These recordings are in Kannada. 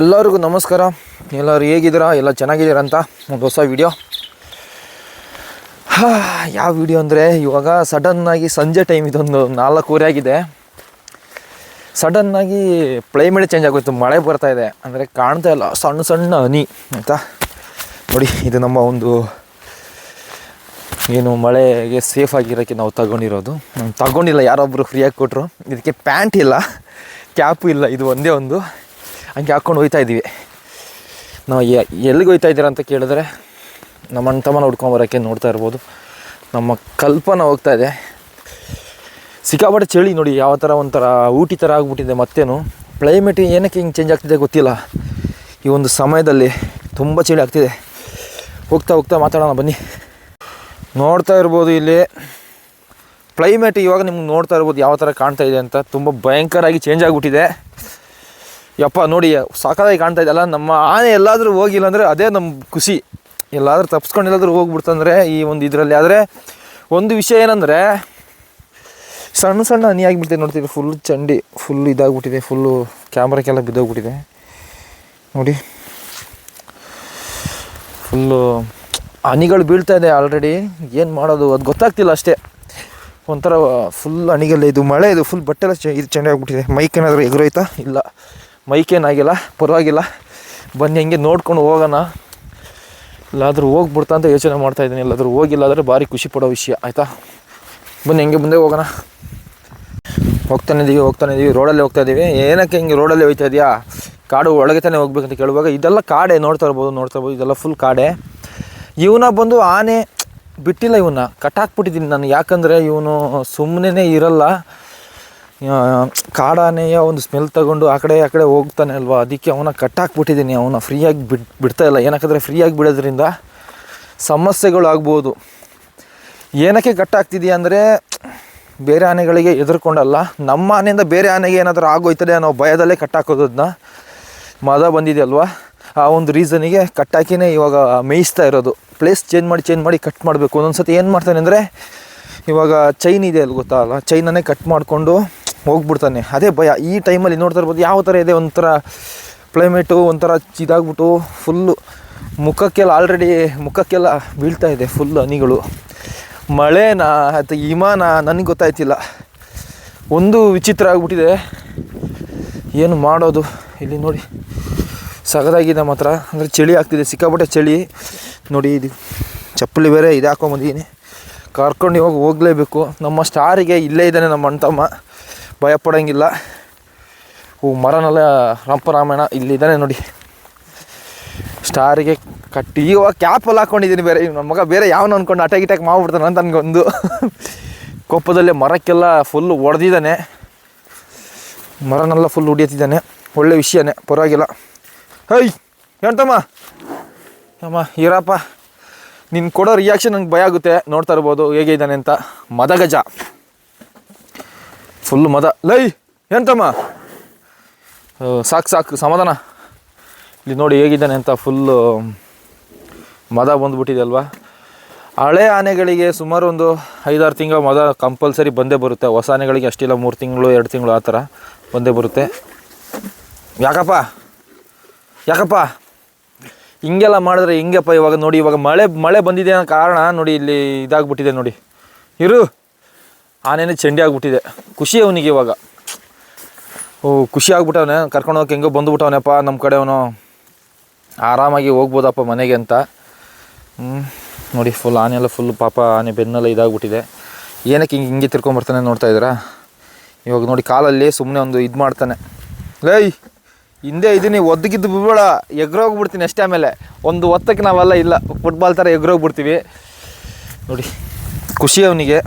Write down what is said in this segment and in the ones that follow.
ಎಲ್ಲರಿಗೂ ನಮಸ್ಕಾರ. ಎಲ್ಲರೂ ಹೇಗಿದ್ದೀರಾ? ಎಲ್ಲ ಚೆನ್ನಾಗಿದ್ದೀರಾ ಅಂತ ಒಂದು ಹೊಸ ವಿಡಿಯೋ. ಯಾವ ವಿಡಿಯೋ ಅಂದರೆ, ಇವಾಗ ಸಡನ್ನಾಗಿ ಸಂಜೆ ಟೈಮ್ ಇದೊಂದು 4:15 ಆಗಿದೆ. ಸಡನ್ನಾಗಿ ಕ್ಲೈಮೇಟ್ ಚೇಂಜ್ ಆಗೋಯ್ತು. ಮಳೆ ಬರ್ತಾಯಿದೆ, ಅಂದರೆ ಕಾಣ್ತಾ ಇಲ್ಲ, ಸಣ್ಣ ಸಣ್ಣ ಹನಿ ಆಯಿತಾ. ನೋಡಿ, ಇದು ನಮ್ಮ ಒಂದು ಏನು ಮಳೆಗೆ ಸೇಫ್ ಆಗಿರೋಕ್ಕೆ ನಾವು ತಗೊಂಡಿರೋದು. ನಾನು ತಗೊಂಡಿಲ್ಲ, ಯಾರೊಬ್ಬರು ಫ್ರೀಯಾಗಿ ಕೊಟ್ಟರು. ಇದಕ್ಕೆ ಪ್ಯಾಂಟ್ ಇಲ್ಲ, ಕ್ಯಾಪು ಇಲ್ಲ, ಇದು ಒಂದೇ ಒಂದು ಹಂಗೆ ಹಾಕ್ಕೊಂಡು ಹೋಗ್ತಾ ಇದ್ದೀವಿ. ನಾವು ಎಲ್ಲಿಗೆ ಹೋಗ್ತಾ ಇದ್ದೀರಾ ಅಂತ ಕೇಳಿದ್ರೆ, ನಮ್ಮ ಅಣ್ಣ ತಮ್ಮನ ಹುಡ್ಕೊಂಬರೋಕ್ಕೆ ನೋಡ್ತಾ ಇರ್ಬೋದು. ನಮ್ಮ ಕಲ್ಪನಾ ಹೋಗ್ತಾ ಇದೆ. ಸಿಕ್ಕಾಪಟ್ಟೆ ಚಳಿ ನೋಡಿ, ಯಾವ ಥರ ಒಂಥರ ಊಟಿ ಥರ ಆಗಿಬಿಟ್ಟಿದೆ. ಮತ್ತೇನು ಕ್ಲೈಮೇಟ್ ಏನಕ್ಕೆ ಹಿಂಗೆ ಚೇಂಜ್ ಆಗ್ತಿದೆ ಗೊತ್ತಿಲ್ಲ. ಈ ಒಂದು ಸಮಯದಲ್ಲಿ ತುಂಬ ಚಳಿ ಆಗ್ತಿದೆ. ಹೋಗ್ತಾ ಹೋಗ್ತಾ ಮಾತಾಡೋಣ ಬನ್ನಿ. ನೋಡ್ತಾ ಇರ್ಬೋದು ಇಲ್ಲಿ ಕ್ಲೈಮೇಟ್ ಇವಾಗ ನಿಮ್ಗೆ ನೋಡ್ತಾ ಇರ್ಬೋದು ಯಾವ ಥರ ಕಾಣ್ತಾ ಇದೆ ಅಂತ. ತುಂಬ ಭಯಂಕರವಾಗಿ ಚೇಂಜ್ ಆಗಿಬಿಟ್ಟಿದೆ. ಯಪ್ಪ ನೋಡಿ, ಸಾಕಾಗಿ ಕಾಣ್ತಾ ಇದೆಯಲ್ಲ. ನಮ್ಮ ಆನೆ ಎಲ್ಲಾದರೂ ಹೋಗಿಲ್ಲ ಅಂದರೆ ಅದೇ ನಮ್ಮ ಖುಷಿ. ಎಲ್ಲಾದರೂ ತಪ್ಸ್ಕೊಂಡು ಎಲ್ಲಾದರೂ ಹೋಗ್ಬಿಡ್ತಂದರೆ ಈ ಒಂದು ಇದರಲ್ಲಿ. ಆದರೆ ಒಂದು ವಿಷಯ ಏನಂದರೆ, ಸಣ್ಣ ಸಣ್ಣ ಹನಿ ಆಗಿಬಿಡ್ತಿದೆ. ನೋಡ್ತೀವಿ, ಫುಲ್ ಚಂಡಿ ಫುಲ್ ಇದಾಗ್ಬಿಟ್ಟಿದೆ. ಫುಲ್ಲು ಕ್ಯಾಮ್ರಾಕ್ಕೆಲ್ಲ ಬಿದ್ದೋಗ್ಬಿಟ್ಟಿದೆ ನೋಡಿ. ಫುಲ್ಲು ಹನಿಗಳು ಬೀಳ್ತಾ ಇದೆ ಆಲ್ರೆಡಿ. ಏನು ಮಾಡೋದು ಅದು ಗೊತ್ತಾಗ್ತಿಲ್ಲ ಅಷ್ಟೇ. ಒಂಥರ ಫುಲ್ ಹನಿಗೆಲ್ಲ ಇದು ಮಳೆ, ಇದು ಫುಲ್ ಬಟ್ಟೆಲ್ಲ ಇದು ಚೆನ್ನಾಗಾಗ್ಬಿಟ್ಟಿದೆ. ಮೈಕ್ ಏನಾದರೂ ಎಗರೋಯ್ತಾ? ಇಲ್ಲ, ಮೈಕೇನಾಗಿಲ್ಲ, ಪರವಾಗಿಲ್ಲ. ಬನ್ನಿ ಹಂಗೆ ನೋಡ್ಕೊಂಡು ಹೋಗೋಣ. ಎಲ್ಲಾದರೂ ಹೋಗ್ಬಿಡ್ತಾ ಅಂತ ಯೋಚನೆ ಮಾಡ್ತಾಯಿದ್ದೀನಿ. ಎಲ್ಲಾದರೂ ಹೋಗಿಲ್ಲ ಆದರೆ ಭಾರಿ ಖುಷಿ ಪಡೋ ವಿಷಯ ಆಯಿತಾ. ಬನ್ನಿ ಹಂಗೆ ಮುಂದೆ ಹೋಗೋಣ. ಹೋಗ್ತಾನೆ ಇದ್ದೀವಿ ರೋಡಲ್ಲಿ ಹೋಗ್ತಾ ಇದ್ದೀವಿ. ಏನಕ್ಕೆ ಹಿಂಗೆ ರೋಡಲ್ಲಿ ಹೋಗ್ತಾ ಇದೆಯಾ? ಕಾಡು ಒಳಗೆ ತಾನೇ ಹೋಗ್ಬೇಕಂತ ಕೇಳುವಾಗ, ಇದೆಲ್ಲ ಕಾಡೆ ನೋಡ್ತಾ ಇರ್ಬೋದು. ಇದೆಲ್ಲ ಫುಲ್ ಕಾಡೆ. ಇವನ ಬಂದು ಆನೆ ಬಿಟ್ಟಿಲ್ಲ, ಇವನ್ನ ಕಟ್ಟಾಕ್ಬಿಟ್ಟಿದ್ದೀನಿ ನಾನು. ಯಾಕಂದರೆ ಇವನು ಸುಮ್ಮನೆ ಇರಲ್ಲ. ಕಾಡಾನೆಯ ಒಂದು ಸ್ಮೆಲ್ ತಗೊಂಡು ಆ ಕಡೆ ಹೋಗ್ತಾನೆ ಅಲ್ವಾ, ಅದಕ್ಕೆ ಅವನ ಕಟ್ಟಾಕ್ಬಿಟ್ಟಿದ್ದೀನಿ. ಅವನ ಫ್ರೀಯಾಗಿ ಬಿಡ್ತಾ ಇಲ್ಲ. ಏನಕ್ಕಂದರೆ ಫ್ರೀಯಾಗಿ ಬಿಡೋದ್ರಿಂದ ಸಮಸ್ಯೆಗಳು ಆಗ್ಬೋದು. ಏನಕ್ಕೆ ಕಟ್ಟಾಗ್ತಿದೆಯಾ ಅಂದರೆ, ಬೇರೆ ಆನೆಗಳಿಗೆ ಎದುರ್ಕೊಂಡಲ್ಲ, ನಮ್ಮ ಆನೆಯಿಂದ ಬೇರೆ ಆನೆಗೆ ಏನಾದರೂ ಆಗೋಯ್ತದೆ ಅನ್ನೋ ಭಯದಲ್ಲೇ ಕಟ್ಟಾಕೋದನ್ನ. ಮದ ಬಂದಿದೆಯಲ್ವ, ಆ ಒಂದು ರೀಸನಿಗೆ ಕಟ್ಟಾಕಿನೇ ಇವಾಗ ಮೇಯಿಸ್ತಾ ಇರೋದು. ಪ್ಲೇಸ್ ಚೇಂಜ್ ಮಾಡಿ ಕಟ್ ಮಾಡಬೇಕು. ಒಂದೊಂದು ಸತಿ ಏನು ಮಾಡ್ತಾನೆ ಅಂದರೆ, ಇವಾಗ ಚೈನ್ ಇದೆ ಅಲ್ಲಿ ಗೊತ್ತಲ್ಲ, ಚೈನನ್ನೇ ಕಟ್ ಮಾಡಿಕೊಂಡು ಹೋಗ್ಬಿಡ್ತಾನೆ. ಅದೇ ಭಯ. ಈ ಟೈಮಲ್ಲಿ ನೋಡ್ತಾ ಇರ್ಬೋದು ಯಾವ ಥರ ಇದೆ. ಒಂಥರ ಕ್ಲೈಮೇಟು ಒಂಥರ ಇದಾಗ್ಬಿಟ್ಟು ಫುಲ್ಲು ಮುಖಕ್ಕೆಲ್ಲ ಬೀಳ್ತಾ ಇದೆ ಫುಲ್ ಹನಿಗಳು. ಮಳೆನಾ ಅಥವಾ ಹಿಮಾನ ನನಗೆ ಗೊತ್ತಾಯ್ತಿಲ್ಲ. ಒಂದು ವಿಚಿತ್ರ ಆಗಿಬಿಟ್ಟಿದೆ. ಏನು ಮಾಡೋದು? ಇಲ್ಲಿ ನೋಡಿ, ಸಗದಾಗಿದೆ ಮಾತ್ರ. ಅಂದರೆ ಚಳಿ ಆಗ್ತಿದೆ, ಸಿಕ್ಕಾಪಟ್ಟೆ ಚಳಿ ನೋಡಿ. ಇದು ಚಪ್ಪಲಿ ಬೇರೆ ಇದು ಹಾಕೊಂಬಂದಿದ್ದೀನಿ. ಕರ್ಕೊಂಡು ಇವಾಗ ಹೋಗಲೇಬೇಕು. ನಮ್ಮ ಸ್ಟಾರಿಗೆ ಇಲ್ಲೇ ಇದ್ದಾನೆ ನಮ್ಮ ಅಣ್ಣ ತಮ್ಮ, ಭಯಪಡೋಂಗಿಲ್ಲ. ಮರನೆಲ್ಲ ರಂಪರಾಮಾಯಣ ಇಲ್ಲಿದ್ದಾನೆ ನೋಡಿ. ಸ್ಟಾರಿಗೆ ಕಟ್ಟಿ ಇವಾಗ ಕ್ಯಾಪಲ್ಲಿ ಹಾಕ್ಕೊಂಡಿದ್ದೀನಿ. ಬೇರೆ ನಮ್ಮ ಮಗ ಬೇರೆ ಯಾವನು ಅಂದ್ಕೊಂಡು ಅಟ್ಯಾಕ್ ಮಾಡ್ಬಿಡ್ತಾನೆ ಅಂತ ನನಗೊಂದು ಕೋಪದಲ್ಲೇ ಮರಕ್ಕೆಲ್ಲ ಫುಲ್ಲು ಹೊಡೆದಿದ್ದಾನೆ. ಮರನೆಲ್ಲ ಫುಲ್ ಹೊಡಿಯತ್ತಿದ್ದಾನೆ. ಒಳ್ಳೆ ವಿಷಯನೇ, ಪರವಾಗಿಲ್ಲ. ಹೈ ಹೇಳ್ತಮ್ಮ ಅಮ್ಮ ಇರಪ್ಪ. ನೀನು ಕೊಡೋ ರಿಯಾಕ್ಷನ್ ನಂಗೆ ಭಯ ಆಗುತ್ತೆ. ನೋಡ್ತಾ ಇರ್ಬೋದು ಹೇಗೆ ಇದ್ದಾನೆ ಅಂತ. ಮದಗಜ ಫುಲ್ಲು ಮದ. ಲೈ ಎಂತಮ್ಮ, ಸಾಕು ಸಮಾಧಾನ. ಇಲ್ಲಿ ನೋಡಿ ಹೇಗಿದ್ದಾನೆ ಅಂತ. ಫುಲ್ಲು ಮದ ಬಂದುಬಿಟ್ಟಿದೆ ಅಲ್ವಾ. ಹಳೆ ಆನೆಗಳಿಗೆ ಸುಮಾರು ಒಂದು 5-6 ತಿಂಗಳು ಮದ ಕಂಪಲ್ಸರಿ ಬಂದೇ ಬರುತ್ತೆ. ಹೊಸ ಆನೆಗಳಿಗೆ ಅಷ್ಟಿಲ್ಲ, 3 ತಿಂಗಳು 2 ತಿಂಗಳು ಆ ಥರ ಬಂದೇ ಬರುತ್ತೆ. ಯಾಕಪ್ಪ ಹಿಂಗೆಲ್ಲ ಮಾಡಿದ್ರೆ ಹಿಂಗಪ್ಪ? ಇವಾಗ ನೋಡಿ, ಇವಾಗ ಮಳೆ ಬಂದಿದೆ ಅನ್ನೋ ಕಾರಣ ನೋಡಿ ಇಲ್ಲಿ ಇದಾಗ್ಬಿಟ್ಟಿದೆ ನೋಡಿ. ಆನೆನೇ ಚಂಡಿ ಆಗಿಬಿಟ್ಟಿದೆ. ಖುಷಿ ಅವನಿಗೆ ಇವಾಗ. ಖುಷಿ ಆಗ್ಬಿಟ್ಟವನೆ. ಕರ್ಕೊಂಡು ಹೋಗಕ್ಕೆ ಹೆಂಗೋ ಬಂದುಬಿಟ್ಟವನಪ್ಪ ನಮ್ಮ ಕಡೆ. ಅವನು ಆರಾಮಾಗಿ ಹೋಗ್ಬೋದಪ್ಪ ಮನೆಗೆ ಅಂತ. ನೋಡಿ ಫುಲ್ ಆನೆ ಫುಲ್ ಪಾಪ ಆನೆ ಬೆನ್ನೆಲ್ಲ ಇದಾಗ್ಬಿಟ್ಟಿದೆ. ಏನಕ್ಕೆ ಹಿಂಗೆ ತಿರ್ಕೊಂಬರ್ತಾನೆ ನೋಡ್ತಾ ಇದ್ದೀರಾ? ಇವಾಗ ನೋಡಿ ಕಾಲಲ್ಲಿ ಸುಮ್ಮನೆ ಒಂದು ಇದು ಮಾಡ್ತಾನೆ. ಲೈ ಹಿಂದೆ ಇದೀನಿ, ಒದ್ದಗಿದ್ದು ಬಿಡಬೇಡ, ಎಗ್ರೋಗ್ಬಿಡ್ತೀನಿ ಅಷ್ಟೇ. ಆಮೇಲೆ ಒಂದು ಒತ್ತಕ್ಕೆ ನಾವೆಲ್ಲ ಇಲ್ಲ, ಫುಟ್ಬಾಲ್ ಥರ ಎಗ್ರೋಗ್ಬಿಡ್ತೀವಿ ನೋಡಿ. ಖುಷಿ ಅವನಿಗೆ.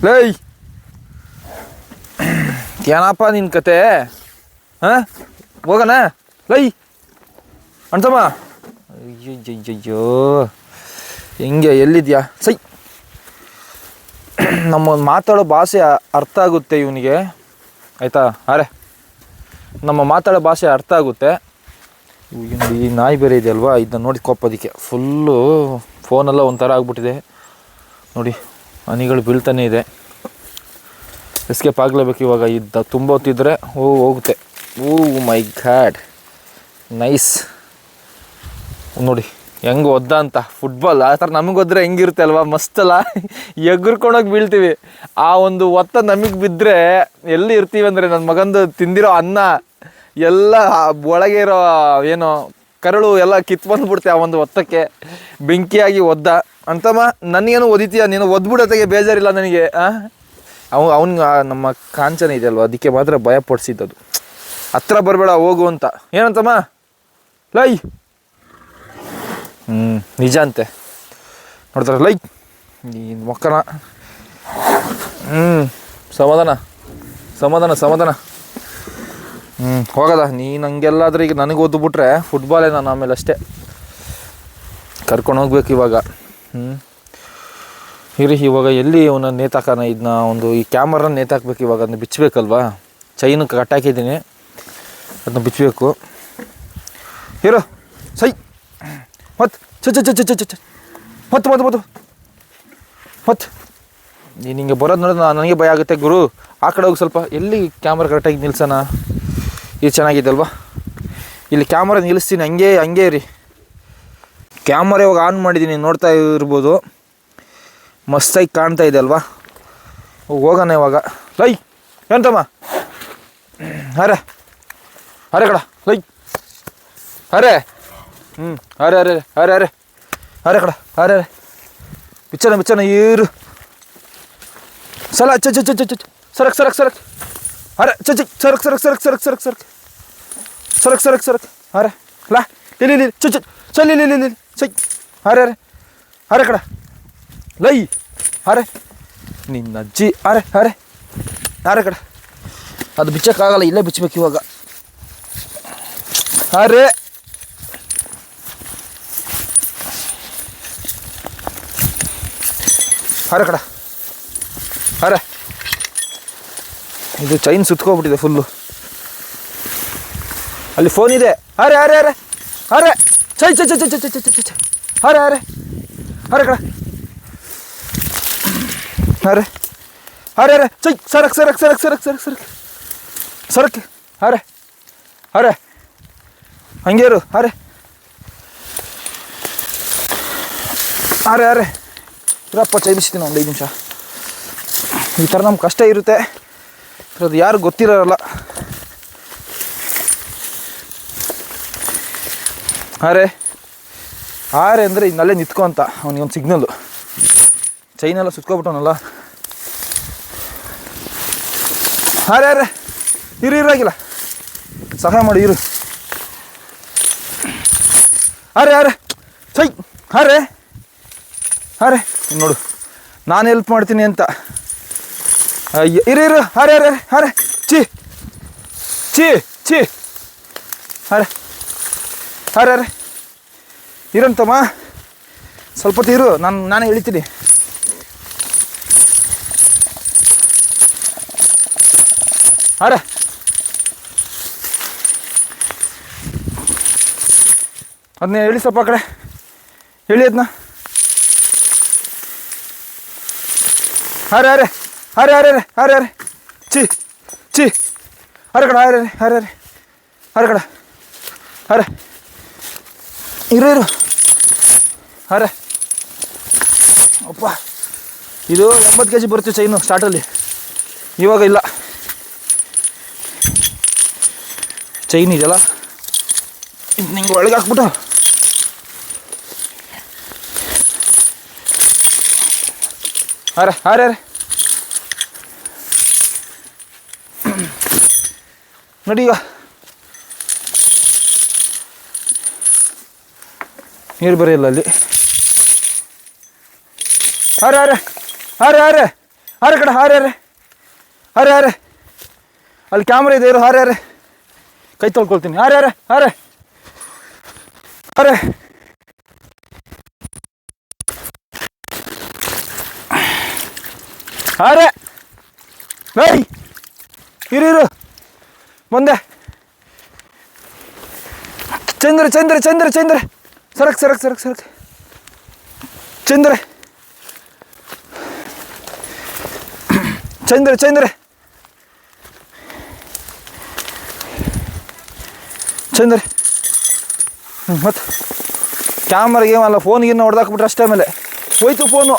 ಲೈ ಏನಪ್ಪ ನಿನ್ನ ಕತೆ? ಹಾಂ ಹೋಗೋಣ ಲೈ ಅಣ್ತಮ್ಮ. ಅಯ್ಯೋ ಹೆಂಗೆ ಎಲ್ಲಿದ್ಯಾ? ಸೈ ನಮ್ಮ ಮಾತಾಡೋ ಭಾಷೆ ಅರ್ಥ ಆಗುತ್ತೆ ಇವನಿಗೆ ಆಯಿತಾ. ನಮ್ಮ ಮಾತಾಡೋ ಭಾಷೆ ಅರ್ಥ ಆಗುತ್ತೆ. ಈ ನಾಯಿ ಬೇರೆ ಇದೆಯಲ್ವಾ, ಇದನ್ನ ನೋಡಿ ಕೋಪೋದಕ್ಕೆ ಫುಲ್ಲು ಫೋನೆಲ್ಲ ಒಂಥರ ಆಗ್ಬಿಟ್ಟಿದೆ ನೋಡಿ. ಹನಿಗಳು ಬೀಳ್ತಾನೆ ಇದೆ. ಎಸ್ಕೇಪ್ ಆಗಲೇಬೇಕು ಇವಾಗ. ತುಂಬ ಹೊತ್ತಿದ್ರೆ ಹೋಗುತ್ತೆ. ಓ ಮೈ ಗಾಡ್, ನೈಸ್. ನೋಡಿ ಹೆಂಗೆ ಒದ್ದ ಅಂತ ಫುಟ್ಬಾಲ್ ಆ ಥರ ನಮಗೆ ಹೋದ್ರೆ ಹೆಂಗಿರುತ್ತೆ ಅಲ್ವಾ, ಮಸ್ತಲ್ಲ. ಎಗ್ರಕೊಂಡೋಗಿ ಬೀಳ್ತೀವಿ. ಆ ಒಂದು ಒತ್ತ ನಮಗೆ ಬಿದ್ದರೆ ಎಲ್ಲಿ ಇರ್ತೀವಿ ಅಂದರೆ, ನನ್ನ ಮಗಂದು ತಿಂದಿರೋ ಅನ್ನ ಎಲ್ಲ ಒಳಗೆ ಇರೋ ಏನೋ ಕರಳು ಎಲ್ಲ ಕಿತ್ಬಂದ್ಬಿಡ್ತೆ ಆ ಒಂದು ಒತ್ತಕ್ಕೆ. ಬೆಂಕಿಯಾಗಿ ಒದ್ದ ಅಂತಮ್ಮ. ನನಗೇನು ಒದಿತೀಯ ನೀನು, ಒದ್ಬಿಡೋತೆಗೆ ಬೇಜಾರಿಲ್ಲ ನನಗೆ. ಅವ್ನು ನಮ್ಮ ಕಾಂಚನ ಇದೆ ಅಲ್ವ, ಅದಕ್ಕೆ ಮಾತ್ರ ಭಯ ಪಡಿಸಿದ್ದದು. ಹತ್ರ ಬರಬೇಡ ಹೋಗು ಅಂತ. ಏನಂತಮ್ಮ ಲೈ? ನಿಜ ಅಂತೆ ನೋಡ್ತಾರೆ. ಲೈ ನೀನು ಮಕ್ಕನ. ಸಮಾಧಾನ ಸಮಾಧಾನ ಸಮಾಧಾನ. ಹೋಗದ ನೀನು ಹಂಗೆಲ್ಲಾದ್ರೆ ಈಗ ನನಗೆ ಓದ್ಬಿಟ್ರೆ ಫುಟ್ಬಾಲೇ ನಾನು ಆಮೇಲೆ ಅಷ್ಟೇ. ಕರ್ಕೊಂಡು ಹೋಗ್ಬೇಕು ಇವಾಗ. ಇರಿ ಇವಾಗ ಎಲ್ಲಿ ಅವನ್ನ ನೇತಾಕೋಣ ಇದನ್ನ, ಒಂದು ಈ ಕ್ಯಾಮರಾನ ನೇತಾಕ್ಬೇಕು ಇವಾಗ. ಅದನ್ನ ಬಿಚ್ಚಬೇಕಲ್ವಾ, ಚೈನ್ ಕಟ್ಟಾಕಿದ್ದೀನಿ, ಅದನ್ನ ಬಿಚ್ಚಬೇಕು. ಹೀರೋ ಸೈ ಹೊತ್ತು ಹೊತ್ತು ಹೊತ್ತು ಹೊತ್ತು ಹೊತ್ತು. ನೀನು ಹಿಂಗೆ ಬರೋದು ನೋಡಿದ್ರೆ ನನಗೆ ಭಯ ಆಗುತ್ತೆ ಗುರು. ಆ ಕಡೆ ಹೋಗಿ ಸ್ವಲ್ಪ. ಎಲ್ಲಿ ಕ್ಯಾಮ್ರಾ ಕರೆಕ್ಟಾಗಿ ನಿಲ್ಸೋಣ? ಇದು ಚೆನ್ನಾಗಿದೆ ಅಲ್ವಾ? ಇಲ್ಲಿ ಕ್ಯಾಮ್ರಾ ನಿಲ್ಲಿಸ್ತೀನಿ. ಹಂಗೆ ಇರಿ. ಕ್ಯಾಮ್ರಾ ಇವಾಗ ಆನ್ ಮಾಡಿದ್ದೀನಿ, ನೋಡ್ತಾ ಇರ್ಬೋದು. ಮಸ್ತಾಗಿ ಕಾಣ್ತಾ ಇದೆ ಅಲ್ವಾ? ಹೋಗೋಣ ಇವಾಗ. ಲೈ ಎಂತಮ್ಮ? ಅರೆ ಅರೆ ಕಡ ಲೈ ಅರೆ. ಅರೆ ಅರೆ ಅರೆ ಅರೆ ಅರೆ ಕಡ ಅರೆ ಅರೆ. ಬಿಚ್ಚನ ಈರು ಸಲ ಚ ಸರಕ್ ಅರೆ ಸರಕ್ ಅರೆ ಲಾ ಇಲ್ಲಿ ಚಲಿ ಸೈ ಅರೆ ಅರೆ ಅರೆ ಕಡ ಲೈ ಅರೆ ನಿನ್ನ ಅಜ್ಜಿ. ಅರೆ ಅರೆ ಅರೆ ಕಡ. ಅದು ಬಿಚ್ಚಕ್ಕಾಗಲ್ಲ, ಇಲ್ಲೇ ಬಿಚ್ಚಬೇಕು ಇವಾಗ. ಅರೆ ಅರೆ ಕಡ ಅರೆ. ಇದು ಚೈನ್ ಸುತ್ಕೊಬಿಟ್ಟಿದೆ ಫುಲ್ಲು. ಅಲ್ಲಿ ಫೋನ್ ಇದೆ. ಅರೆ ಅರೆ ಅರೆ ಅರೆ ಚೈ ಅರೆ ಅರೆ ಅರೆ ಕಡ ಅರೆ ಅರೆ ಅರೆ ಚೈ ಸರಕ್ ಅರೆ ಅರೆ ಹಂಗೆ ಇರು. ಅರೆ ಅರೆ ಅರೆ ಇರಪ್ಪ, ಚೈ ಬಿಸ್ತೀನಿ ಒಂದು 5 ನಿಮಿಷ. ಈ ಥರ ನಮ್ಗೆ ಕಷ್ಟ ಇರುತ್ತೆ, ಅದು ಯಾರು ಗೊತ್ತಿರೋಲ್ಲ. ಅರೆ ಆರೆ ಅಂದರೆ ಇನ್ನಲ್ಲೇ ನಿಂತ್ಕೊ ಅಂತ ಅವನಿಗೊಂದು ಸಿಗ್ನಲ್ಲು. ಚೈನೆಲ್ಲ ಸುತ್ಕೊಬಿಟ್ಟವನಲ್ಲ. ಅರೆ ಅರೆ ಇರಾಗಿಲ್ಲ, ಸಹಾಯ ಮಾಡಿ ಇರು. ಅರೆ ಅರೆ ಚೈ ಅರೆ ಅರೆ ನೋಡು, ನಾನು ಹೆಲ್ಪ್ ಮಾಡ್ತೀನಿ ಅಂತ. ಇರು ಅರೆ ಅರೆ ಅರೆ ಚಿ ಅರೆ ಅರೆ ಅರೆ ಇರಂತಮ್ಮ. ಸ್ವಲ್ಪ ಹೊತ್ತು ಇರು, ನಾನೇ ಹೇಳ್ತೀನಿ. ಅರೆ ಅದನ್ನೇ ಹೇಳಿ ಸ್ವಲ್ಪ ಆ ಕಡೆ ಹೇಳಿ ಅದನ್ನ. ಅರೆ ಅರೆ ಅರೆ ಅರೆ ಅರೆ ಅರೆ ಅರೆ ಚಿ ಅರೆ ಕಡ ಅರೆ ಅರೆ ಅರೆ ಅರೆ ಕಡ ಅರೆ ಇರು ಅರೆ. ಅಪ್ಪ ಇದು 80 kg ಬರುತ್ತೆ ಚೈನು ಸ್ಟಾರ್ಟಲ್ಲಿ, ಇವಾಗ ಇಲ್ಲ. ಚೈನ್ ಇದೆಯಲ್ಲ, ಇದು ನಿಂಗೆ ಒಳಗೆ ಹಾಕ್ಬಿಟ್ಟು ಅರೆ ಅರೆ ಅರೆ ನೋಡಿ. ಈಗ ನೀರು ಬರೆಯಲ್ಲ ಅಲ್ಲಿ. ಅರೆ ಅರೆ ಅರೆ ಅರೆ ಅರೆ ಕಡೆ ಅರೆ ಅರೆ ಅರೆ ಅರೆ ಅಲ್ಲಿ ಕ್ಯಾಮ್ರಾ ಇದೆ ಇರು. ಅರೆ ಅರೆ ಕೈ ತೊಳ್ಕೊಳ್ತೀನಿ. ಅರೆ ಅರೆ ಅರೆ ಅರೆ ಅರೆ ನೈ ಇರು ಬಂದೆ. ಚಂದ್ರ ಸರಕ್ ಚಂದ್ರ ಮತ್ತು ಕ್ಯಾಮ್ರಾಗೆ ಅಲ್ಲ ಫೋನ್ಗಿನ್ನ ಹೊಡೆದಾಕ್ಬಿಟ್ರೆ ಅಷ್ಟೇ. ಆಮೇಲೆ ಹೋಯ್ತು ಫೋನು,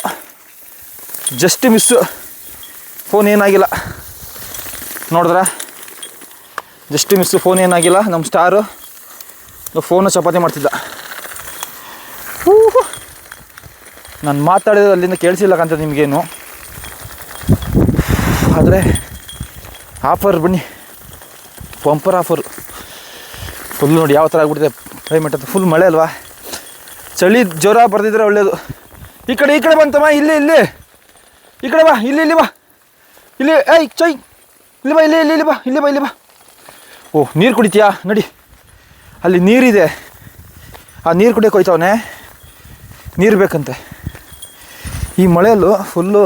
ಜಸ್ಟ್ ಮಿಸ್ಸು. ಫೋನ್ ಏನಾಗಿಲ್ಲ ನೋಡಿದ್ರ, ಜಸ್ಟ್ ಮಿಸ್ಸು, ಫೋನ್ ಏನಾಗಿಲ್ಲ. ನಮ್ಮ ಸ್ಟಾರು ಫೋನು ಚಪಾತಿ ಮಾಡ್ತಿದ್ದ. ನಾನು ಮಾತಾಡಿದ್ರೆ ಅಲ್ಲಿಂದ ಕೇಳಿಸಿಲ್ಲಕ್ಕಂತ ನಿಮಗೇನು. ಆದರೆ ಆಫರ್ ಬನ್ನಿ, ಪಂಪರ್ ಆಫರು ಫುಲ್. ನೋಡಿ ಯಾವ ಥರ ಆಗ್ಬಿಟ್ಟಿದೆ ಕ್ಲೈಮೇಟ್ ಅಂತ. ಫುಲ್ ಮಳೆ ಅಲ್ವಾ, ಚಳಿ ಜ್ವರ ಬರ್ದಿದ್ರೆ ಒಳ್ಳೆಯದು. ಈ ಕಡೆ ಬಂತಮ್ಮ, ಇಲ್ಲಿ ಈ ಕಡೆ ಬಾ, ಇಲ್ಲಿ ಬಾ, ಇಲ್ಲಿ ಏಯ್ ಚೈ, ಇಲ್ಲಿ ಬಾ, ಇಲ್ಲಿ ಬಾ. ಓಹ್, ನೀರು ಕುಡಿತೀಯಾ? ನಡಿ, ಅಲ್ಲಿ ನೀರಿದೆ, ಆ ನೀರು ಕುಡಿಯೋಕೆ ಹೋಯ್ತವನೆ, ನೀರು ಬೇಕಂತೆ. ಈ ಮಳೆಯಲ್ಲೂ ಫುಲ್ಲು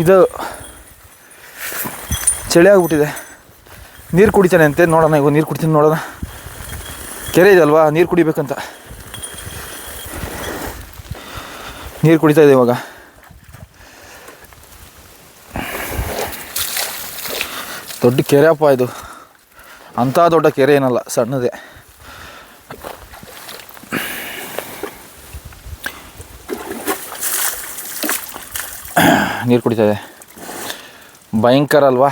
ಇದು ಚಳಿ ಆಗ್ಬಿಟ್ಟಿದೆ. ನೀರು ಕುಡಿತಾನೆ ಅಂತೆ, ನೋಡೋಣ. ಈಗ ನೀರು ಕುಡಿತೀನಿ, ನೋಡೋಣ. ಕೆರೆ ಇದೆ ಅಲ್ವಾ, ನೀರು ಕುಡಿಬೇಕಂತ ನೀರು ಕುಡಿತಾ ಇದೆ ಇವಾಗ. ದೊಡ್ಡ ಕೆರೆ ಅಪ್ಪ ಇದು, ಅಂಥ ದೊಡ್ಡ ಕೆರೆ ಏನಲ್ಲ, ಸಣ್ಣದೇ. ನೀರು ಕುಡಿತಾ ಇದೆ. ಭಯಂಕರ ಅಲ್ವಾ,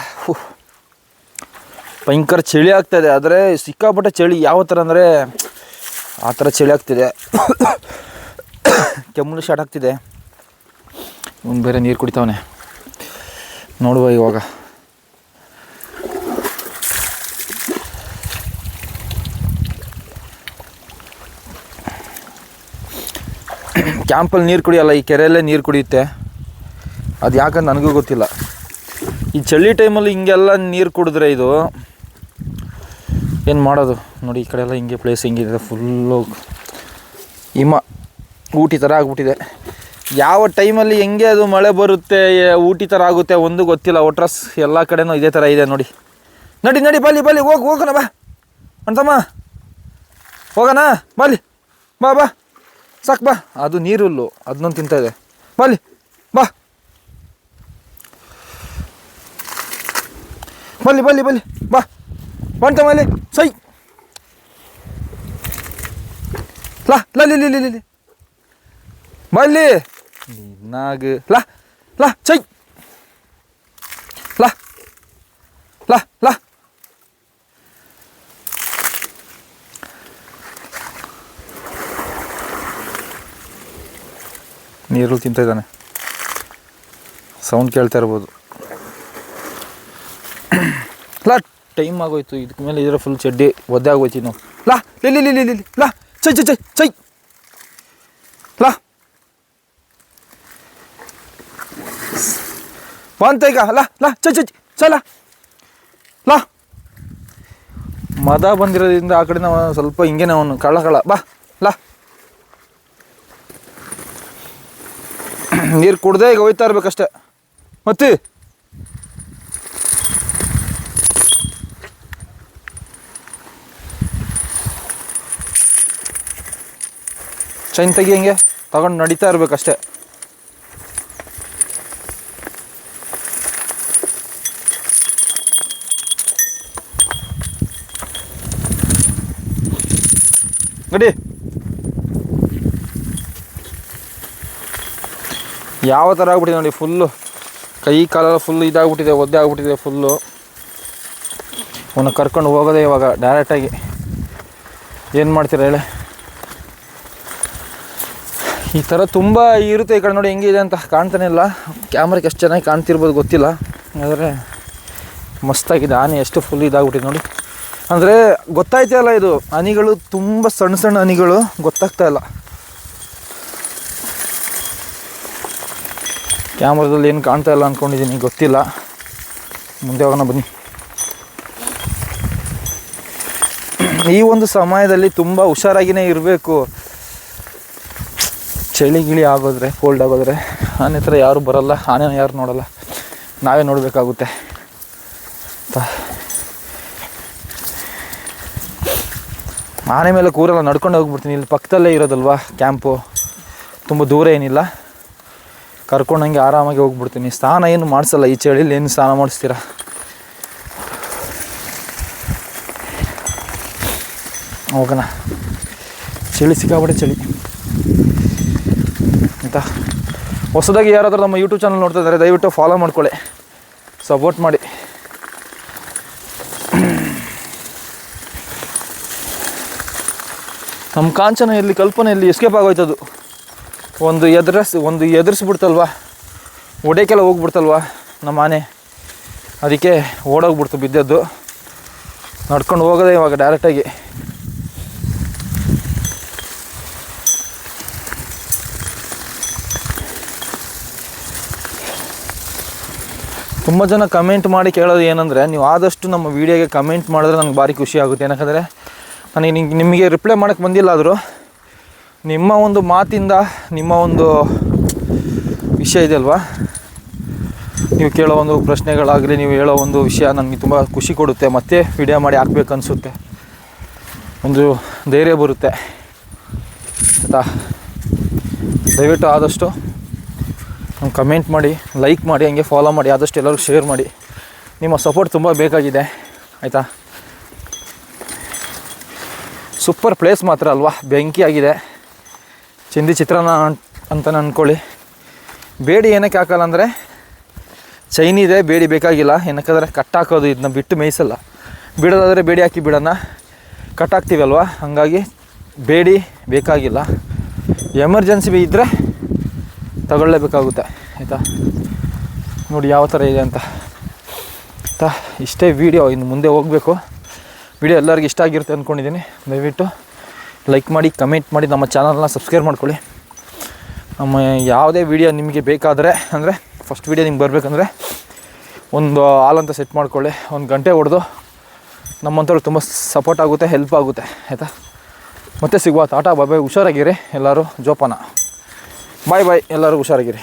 ಭಯಂಕರ ಚಳಿ ಆಗ್ತಾಯಿದೆ. ಆದರೆ ಸಿಕ್ಕಾಪಟ್ಟೆ ಚಳಿ. ಯಾವ ಥರ ಅಂದರೆ ಆ ಥರ ಚಳಿ ಆಗ್ತಿದೆ. ಕೆಮ್ಮು ಸ್ಟಾರ್ಟ್ ಆಗ್ತಿದೆ. ಇವ್ನು ಬೇರೆ ನೀರು ಕುಡಿತಾವನೆ. ನೋಡುವ ಇವಾಗ. ಕ್ಯಾಂಪಲ್ಲಿ ನೀರು ಕುಡಿಯಲ್ಲ, ಈ ಕೆರೆಯಲ್ಲೇ ನೀರು ಕುಡಿಯುತ್ತೆ. ಅದು ಯಾಕಂತ ನನಗೂ ಗೊತ್ತಿಲ್ಲ. ಈ ಚಳಿ ಟೈಮಲ್ಲಿ ಹಿಂಗೆಲ್ಲ ನೀರು ಕುಡಿದ್ರೆ ಇದು ಏನು ಮಾಡೋದು. ನೋಡಿ ಈ ಕಡೆ ಎಲ್ಲ ಹಿಂಗೆ ಪ್ಲೇಸ್ ಹಿಂಗಿದೆ, ಫುಲ್ಲು ಹಿಮ, ಊಟಿ ಥರ ಆಗ್ಬಿಟ್ಟಿದೆ. ಯಾವ ಟೈಮಲ್ಲಿ ಹೆಂಗೆ ಅದು ಮಳೆ ಬರುತ್ತೆ, ಊಟಿ ಥರ ಆಗುತ್ತೆ ಒಂದು ಗೊತ್ತಿಲ್ಲ. ಒಟ್ರಸ್ ಎಲ್ಲ ಕಡೆನೂ ಇದೇ ಥರ ಇದೆ ನೋಡಿ. ನಡಿ ಬಲ್ಲಿ ಹೋಗೋಣ ಬಾ ಅಂತಮ್ಮ, ಹೋಗೋಣ ಬಲ್ಲಿ, ಬಾ ಸಾಕು ಬಾ. ಅದು ನೀರುಲ್ಲು, ಅದನ್ನೊಂದು ತಿಂತಾ ಇದೆ. ಬಲ್ಲಿ ಬಾ, ಬಲ್ಲಿ ಬಾ ಬಂತಮ್ಮ, ಅಲ್ಲಿ ಸೈ ಲಿ ಬಲ್ಲಿ ನಾಗ ಚೈ ಲ ನೀರು ತಿಂತ ಇದ್ದಾನೆ. ಸೌಂಡ್ ಕೇಳ್ತಾ ಇರ್ಬೋದು. ಟೈಮ್ ಆಗೋಯ್ತು. ಇದಕ್ಕೆ ಮೇಲೆ ಇದ್ರೆ ಫುಲ್ ಚಡ್ಡಿ ಒದ್ದೆ ಆಗೋಯ್ತು. ನಾವು ಚೈ ಬಂತ ಈಗ. ಚಲ ಮದ ಬಂದಿರೋದ್ರಿಂದ ಆ ಕಡೆ ನಾವು ಸ್ವಲ್ಪ ಹಿಂಗೇನೆ ಅವನು ಕಳ್ಳ ಬಾ ನೀರು ಕುಡ್ದೆ ಈಗ ಹೋಯ್ತಾ ಇರ್ಬೇಕಷ್ಟೆ. ಮತ್ತೆ ಚೈನ್ ತೆಗಿ, ಹಿಂಗೆ ತಗೊಂಡು ನಡೀತಾ ಇರ್ಬೇಕಷ್ಟೆ. ನಡಿ. ಯಾವ ಥರ ಆಗ್ಬಿಟ್ಟಿದೆ ನೋಡಿ, ಫುಲ್ಲು ಕೈ ಕಾಲೆಲ್ಲ ಫುಲ್ ಇದಾಗ್ಬಿಟ್ಟಿದೆ, ಒದ್ದೆ ಆಗ್ಬಿಟ್ಟಿದೆ ಫುಲ್ಲು. ಅವನ್ನ ಕರ್ಕೊಂಡು ಹೋಗೋದೇ ಇವಾಗ ಡೈರೆಕ್ಟಾಗಿ. ಏನು ಮಾಡ್ತೀರ ಹೇಳಿ. ಈ ಥರ ತುಂಬ ಇರುತ್ತೆ. ಈ ಕಡೆ ನೋಡಿ ಹೆಂಗಿದೆ ಅಂತ ಕಾಣ್ತಾನೆ ಇಲ್ಲ. ಕ್ಯಾಮ್ರಾಕ್ಕೆ ಎಷ್ಟು ಚೆನ್ನಾಗಿ ಕಾಣ್ತಿರ್ಬೋದು ಗೊತ್ತಿಲ್ಲ, ಆದರೆ ಮಸ್ತಾಗಿದೆ. ಆನೆ ಎಷ್ಟು ಫುಲ್ ಇದಾಗ್ಬಿಟ್ಟಿದೆ ನೋಡಿ. ಅಂದರೆ ಗೊತ್ತಾಯ್ತಾ ಇಲ್ಲ, ಇದು ಹನಿಗಳು ತುಂಬ ಸಣ್ಣ ಹನಿಗಳು, ಗೊತ್ತಾಗ್ತಾ ಇಲ್ಲ. ಕ್ಯಾಮ್ರಾದಲ್ಲಿ ಏನು ಕಾಣ್ತಾ ಇಲ್ಲ ಅಂದ್ಕೊಂಡಿದ್ದೀನಿ, ಗೊತ್ತಿಲ್ಲ. ಮುಂದೆ ಹೋಗೋಣ ಬನ್ನಿ. ಈ ಒಂದು ಸಮಯದಲ್ಲಿ ತುಂಬ ಹುಷಾರಾಗಿಯೇ ಇರಬೇಕು. ಚಳಿ ಗಿಳಿ ಆಗೋದ್ರೆ, ಕೋಲ್ಡ್ ಆಗೋದ್ರೆ ಆನೆ ಥರ ಯಾರು ಬರೋಲ್ಲ, ಆನೆನ ಯಾರು ನೋಡೋಲ್ಲ, ನಾವೇ ನೋಡಬೇಕಾಗುತ್ತೆ. ಆನೆ ಮೇಲೆ ಕೂರಲ್ಲ, ನಡ್ಕೊಂಡು ಹೋಗ್ಬಿಡ್ತೀನಿ. ಇಲ್ಲಿ ಪಕ್ಕದಲ್ಲೇ ಇರೋದಲ್ವಾ ಕ್ಯಾಂಪು, ತುಂಬ ದೂರ ಏನಿಲ್ಲ. ಕರ್ಕೊಂಡಂಗೆ ಆರಾಮಾಗಿ ಹೋಗ್ಬಿಡ್ತೀನಿ. ಸ್ನಾನ ಏನು ಮಾಡಿಸಲ್ಲ ಈ ಚಳಿಲಿ. ಏನು ಸ್ನಾನ ಮಾಡಿಸ್ತೀರಾ? ಹೋಗೋಣ. ಚಳಿ ಸಿಕ್ಕಾಪಟ್ಟೆ ಚಳಿ ಆಯಿತಾ. ಹೊಸದಾಗಿ ಯಾರಾದರೂ ನಮ್ಮ ಯೂಟ್ಯೂಬ್ ಚಾನಲ್ ನೋಡ್ತಾ ಇದ್ದಾರೆ ದಯವಿಟ್ಟು ಫಾಲೋ ಮಾಡ್ಕೊಳ್ಳಿ, ಸಪೋರ್ಟ್ ಮಾಡಿ. ನಮ್ಮ ಕಾಂಚನ ಇಲ್ಲಿ ಕಲ್ಪನೆಯಲ್ಲಿ ಎಸ್ಕೇಪ್ ಆಗೋಯ್ತದು. ಒಂದು ಎದುರಿಸ್ಬಿಡ್ತಲ್ವ, ಒಡೆಕೆಲ್ಲ ಹೋಗ್ಬಿಡ್ತಲ್ವ ನಮ್ಮ ಆನೆ, ಅದಕ್ಕೆ ಓಡೋಗ್ಬಿಡ್ತು, ಬಿದ್ದದ್ದು. ನಡ್ಕೊಂಡು ಹೋಗೋದೆ ಇವಾಗ ಡೈರೆಕ್ಟಾಗಿ. ತುಂಬ ಜನ ಕಮೆಂಟ್ ಮಾಡಿ ಕೇಳೋದು ಏನಂದರೆ, ನೀವು ಆದಷ್ಟು ನಮ್ಮ ವೀಡಿಯೋಗೆ ಕಮೆಂಟ್ ಮಾಡಿದ್ರೆ ನನಗೆ ಭಾರಿ ಖುಷಿ ಆಗುತ್ತೆ. ಯಾಕಂದರೆ ನನಗೆ ನಿಮಗೆ ರಿಪ್ಲೈ ಮಾಡೋಕ್ಕೆ ಬಂದಿಲ್ಲ, ಆದರೂ ನಿಮ್ಮ ಒಂದು ಮಾತಿಂದ, ನಿಮ್ಮ ಒಂದು ವಿಷಯ ಇದೆಯಲ್ವಾ, ನೀವು ಕೇಳೋ ಒಂದು ಪ್ರಶ್ನೆಗಳಾಗಲಿ, ನೀವು ಹೇಳೋ ಒಂದು ವಿಷಯ ನನಗೆ ತುಂಬ ಖುಷಿ ಕೊಡುತ್ತೆ. ಮತ್ತೆ ವಿಡಿಯೋ ಮಾಡಿ ಹಾಕ್ಬೇಕು ಅನಿಸುತ್ತೆ, ಒಂದು ಧೈರ್ಯ ಬರುತ್ತೆ ಆಯಿತಾ. ದಯವಿಟ್ಟು ಆದಷ್ಟು ನಮ್ಗೆ ಕಮೆಂಟ್ ಮಾಡಿ, ಲೈಕ್ ಮಾಡಿ, ಹಂಗೆ ಫಾಲೋ ಮಾಡಿ, ಆದಷ್ಟು ಎಲ್ಲರಿಗೂ ಶೇರ್ ಮಾಡಿ. ನಿಮ್ಮ ಸಪೋರ್ಟ್ ತುಂಬ ಬೇಕಾಗಿದೆ ಆಯಿತಾ. ಸೂಪರ್ ಪ್ಲೇಸ್ ಮಾತ್ರ ಅಲ್ವಾ, ಬೆಂಕಿ ಆಗಿದೆ. ಚಿಂದಿ ಚಿತ್ರಾನ್ನ ಅಂತ ಅಂದ್ಕೊಳ್ಳಿ. ಬೇಡಿ ಏನಕ್ಕೆ ಹಾಕಲ್ಲ ಅಂದರೆ ಚೈನ್ ಇದೆ, ಬೇಡಿ ಬೇಕಾಗಿಲ್ಲ. ಏನಕ್ಕಾದರೆ ಕಟ್ಟಾಕೋದು, ಇದನ್ನ ಬಿಟ್ಟು ಮೇಯಿಸಲ್ಲ. ಬಿಡೋದಾದರೆ ಬೇಡಿ ಹಾಕಿ ಬಿಡೋಣ, ಕಟ್ಟಾಕ್ತೀವಲ್ವ, ಹಾಗಾಗಿ ಬೇಡಿ ಬೇಕಾಗಿಲ್ಲ. ಎಮರ್ಜೆನ್ಸಿ ಇದ್ದರೆ ತಗೊಳ್ಳೇಬೇಕಾಗುತ್ತೆ ಆಯಿತಾ. ನೋಡಿ ಯಾವ ಥರ ಇದೆ ಅಂತ ಆಯಿತಾ. ಇಷ್ಟೇ ವೀಡಿಯೋ, ಇನ್ನು ಮುಂದೆ ಹೋಗಬೇಕು. ವಿಡಿಯೋ ಎಲ್ಲರಿಗೂ ಇಷ್ಟ ಆಗಿರುತ್ತೆ ಅಂದ್ಕೊಂಡಿದ್ದೀನಿ. ದಯವಿಟ್ಟು ಲೈಕ್ ಮಾಡಿ, ಕಮೆಂಟ್ ಮಾಡಿ, ನಮ್ಮ ಚಾನಲ್ನ ಸಬ್ಸ್ಕ್ರೈಬ್ ಮಾಡ್ಕೊಳ್ಳಿ. ನಮ್ಮ ಯಾವುದೇ ವೀಡಿಯೋ ನಿಮಗೆ ಬೇಕಾದರೆ, ಅಂದರೆ ಫಸ್ಟ್ ವೀಡಿಯೋ ನಿಮ್ಗೆ ಬರಬೇಕಂದ್ರೆ ಒಂದು ಹಾಲ್ ಅಂತ ಸೆಟ್ ಮಾಡ್ಕೊಳ್ಳಿ, 1 ಗಂಟೆ ಹೊಡೆದು. ನಮ್ಮಂಥವ್ರಿಗೆ ತುಂಬ ಸಪೋರ್ಟ್ ಆಗುತ್ತೆ, ಹೆಲ್ಪ್ ಆಗುತ್ತೆ ಆಯಿತಾ. ಮತ್ತೆ ಸಿಗುವ. ಟಾಟಾ ಬಾಯ್ ಬಾಯ್. ಹುಷಾರಾಗಿರಿ ಎಲ್ಲರೂ. ಜೋಪಾನ. ಬಾಯ್ ಬಾಯ್, ಎಲ್ಲರೂ ಹುಷಾರಾಗಿರಿ.